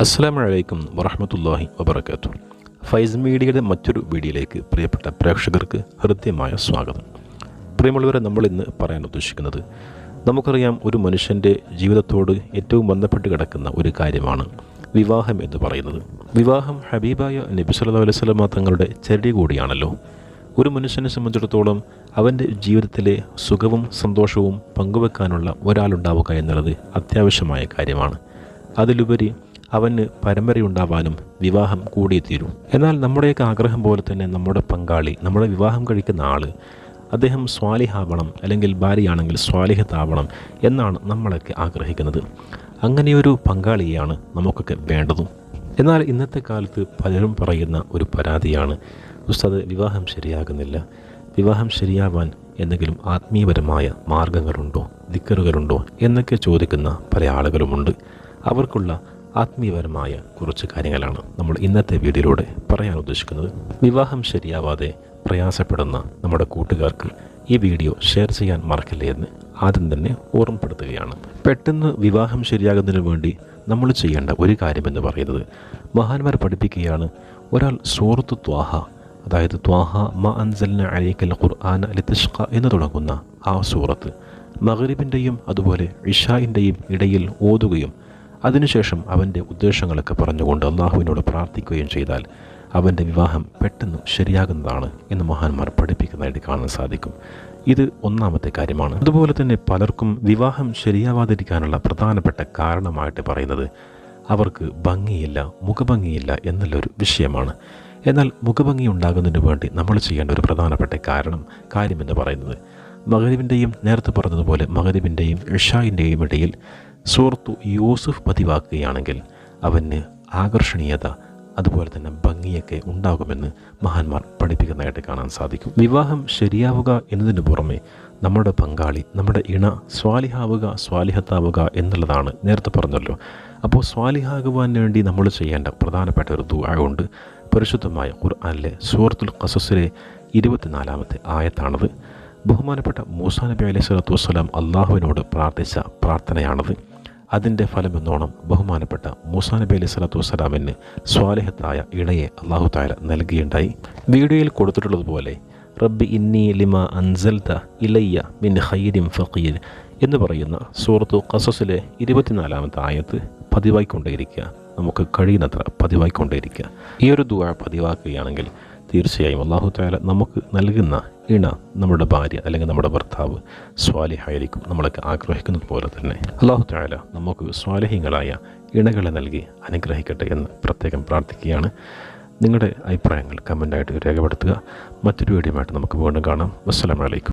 അസ്സലാമു അലൈക്കും വറഹ്മത്തുള്ളാഹി വബറകാതുഹു. ഫൈസ് മീഡിയയുടെ മറ്റൊരു വീഡിയോയിലേക്ക് പ്രിയപ്പെട്ട പ്രേക്ഷകർക്ക് ഹൃദ്യമായ സ്വാഗതം. പ്രിയമുള്ളവരെ, നമ്മൾ ഇന്ന് പറയാൻ ഉദ്ദേശിക്കുന്നത്, നമുക്കറിയാം, ഒരു മനുഷ്യൻ്റെ ജീവിതത്തോട് ഏറ്റവും ബന്ധപ്പെട്ട് കിടക്കുന്ന ഒരു കാര്യമാണ് വിവാഹം എന്ന് പറയുന്നത്. വിവാഹം ഹബീബായ നബി സല്ലല്ലാഹു അലൈഹി വസല്ലം തങ്ങളുടെ ചര്യ കൂടിയാണല്ലോ. ഒരു മനുഷ്യനെ സംബന്ധിച്ചിടത്തോളം അവൻ്റെ ജീവിതത്തിലെ സുഖവും സന്തോഷവും പങ്കുവെക്കാനുള്ള ഒരാളുണ്ടാവുക എന്നുള്ളത് അത്യാവശ്യമായ കാര്യമാണ്. അതിലുപരി അവന് പരമ്പരയുണ്ടാവാനും വിവാഹം കൂടിയേ തീരൂ. എന്നാൽ നമ്മുടെയൊക്കെ ആഗ്രഹം പോലെ തന്നെ നമ്മുടെ പങ്കാളി, നമ്മുടെ വിവാഹം കഴിക്കുന്ന ആൾ, അദ്ദേഹം സ്വാലിഹാവണം, അല്ലെങ്കിൽ ഭാര്യയാണെങ്കിൽ സ്വാലിഹത്താവണം എന്നാണ് നമ്മളൊക്കെ ആഗ്രഹിക്കുന്നത്. അങ്ങനെയൊരു പങ്കാളിയെയാണ് നമുക്കൊക്കെ വേണ്ടതും. എന്നാൽ ഇന്നത്തെ കാലത്ത് പലരും പറയുന്ന ഒരു പരാതിയാണ്, ഉസ്താദ്, വിവാഹം ശരിയാകുന്നില്ല. വിവാഹം ശരിയാവാൻ എന്തെങ്കിലും ആത്മീയപരമായ മാർഗങ്ങളുണ്ടോ, ദിക്കറുകളുണ്ടോ എന്നൊക്കെ ചോദിക്കുന്ന പല ആളുകളുമുണ്ട്. അവർക്കുള്ള ആത്മീയപരമായ കുറച്ച് കാര്യങ്ങളാണ് നമ്മൾ ഇന്നത്തെ വീഡിയോയിലൂടെ പറയാൻ ഉദ്ദേശിക്കുന്നത്. വിവാഹം ശരിയാവാതെ പ്രയാസപ്പെടുന്ന നമ്മുടെ കൂട്ടുകാർക്ക് ഈ വീഡിയോ ഷെയർ ചെയ്യാൻ മറക്കല്ലേ എന്ന് ആദ്യം തന്നെ ഓർമ്മപ്പെടുത്തുകയാണ്. പെട്ടെന്ന് വിവാഹം ശരിയാകുന്നതിന് വേണ്ടി നമ്മൾ ചെയ്യേണ്ട ഒരു കാര്യമെന്ന് പറയുന്നത്, മഹാന്മാർ പഠിപ്പിക്കുകയാണ്, ഒരാൾ സൂറത്ത് ത്വാഹ, അതായത് ത്വാഹ മാ അൻസൽന അലൈക്കൽ ഖുർആന ലിതഷ്ഖ എന്ന് തുടങ്ങുന്ന ആ സൂറത്ത് മഗ്രിബിൻ്റെയും അതുപോലെ ഇശാഇൻ്റെയും ഇടയിൽ ഓതുകയും അതിനുശേഷം അവൻ്റെ ഉദ്ദേശങ്ങളൊക്കെ പറഞ്ഞുകൊണ്ട് അള്ളാഹുവിനോട് പ്രാർത്ഥിക്കുകയും ചെയ്താൽ അവൻ്റെ വിവാഹം പെട്ടെന്ന് ശരിയാകുന്നതാണ് എന്ന് മഹാന്മാർ പഠിപ്പിക്കുന്നതായിട്ട് കാണാൻ സാധിക്കും. ഇത് ഒന്നാമത്തെ കാര്യമാണ്. അതുപോലെ തന്നെ പലർക്കും വിവാഹം ശരിയാവാതിരിക്കാനുള്ള പ്രധാനപ്പെട്ട കാരണമായിട്ട് പറയുന്നത് അവർക്ക് ഭംഗിയില്ല, മുഖഭംഗിയില്ല എന്നുള്ളൊരു വിഷയമാണ്. എന്നാൽ മുഖഭംഗി ഉണ്ടാകുന്നതിന് വേണ്ടി നമ്മൾ ചെയ്യേണ്ട ഒരു പ്രധാനപ്പെട്ട കാര്യമെന്ന് പറയുന്നത്, മഗ്രിബിൻ്റെയും നേരത്തെ പറഞ്ഞതുപോലെ മഗ്രിബിൻ്റെയും ഇശാഇൻ്റെയും ഇടയിൽ സൂറത്തു യൂസുഫ് പതിവാക്കുകയാണെങ്കിൽ അവന് ആകർഷണീയത അതുപോലെ തന്നെ ഭംഗിയൊക്കെ ഉണ്ടാകുമെന്ന് മഹാന്മാർ പഠിപ്പിക്കുന്നതായിട്ട് കാണാൻ സാധിക്കും. വിവാഹം ശരിയാവുക എന്നതിന് പുറമെ നമ്മുടെ പങ്കാളി, നമ്മുടെ ഇണ സ്വാലിഹാവുക, സ്വാലിഹത്താവുക എന്നുള്ളതാണ് നേരത്തെ പറഞ്ഞല്ലോ. അപ്പോൾ സ്വാലിഹാകുവാൻ വേണ്ടി നമ്മൾ ചെയ്യേണ്ട പ്രധാനപ്പെട്ട ഒരു ദുആ ഉണ്ട്. പരിശുദ്ധമായ ഖുർആനിലെ സൂറത്തുൽ ഖസസിലെ 24-ാമത്തെ ആയത്താണത്. ബഹുമാനപ്പെട്ട മൂസാ നബി അലൈഹി സ്വലാത്തു വസ്സലാം അള്ളാഹുവിനോട് പ്രാർത്ഥിച്ച പ്രാർത്ഥനയാണത്. അതിൻ്റെ ഫലമെന്നോണം ബഹുമാനപ്പെട്ട മൂസാ നബി അലൈഹി സ്വലാത്തു വസ്സലാമിന് സ്വാലിഹത്തായ ഇണയെ അള്ളാഹു തആല നൽകുകയുണ്ടായി. വീഡിയോയിൽ കൊടുത്തിട്ടുള്ളതുപോലെ, റബ്ബി ഇന്നി ലിമാ അൻസൽത ഇലയ്യ മിൻ ഖൈരിൻ ഫഖീർ എന്ന് പറയുന്ന സൂറത്തു ഖസസിലെ 24-ാമത്തെ ആയത്ത് പതിവായിക്കൊണ്ടേയിരിക്കുക. നമുക്ക് കഴിയുന്നത്ര പതിവായിക്കൊണ്ടേയിരിക്കുക. ഈ ഒരു ദുആ പതിവാക്കുകയാണെങ്കിൽ തീർച്ചയായും അല്ലാഹു തആല നമുക്ക് നൽകുന്ന ഇണ, നമ്മുടെ ഭാര്യ അല്ലെങ്കിൽ നമ്മുടെ ഭർത്താവ് സ്വാലിഹായിരിക്കും. നമ്മളൊക്കെ ആഗ്രഹിക്കുന്നത് പോലെ തന്നെ അല്ലാഹു തആല നമുക്ക് സ്വാലിഹീങ്ങളായ ഇണകളെ നൽകി അനുഗ്രഹിക്കട്ടെ എന്ന് പ്രത്യേകം പ്രാർത്ഥിക്കുകയാണ്. നിങ്ങളുടെ അഭിപ്രായങ്ങൾ കമൻ്റായിട്ട് രേഖപ്പെടുത്തുക. മറ്റൊരു വീഡിയോയുമായിട്ട് നമുക്ക് വീണ്ടും കാണാം. അസ്സലാമു അലൈക്കും.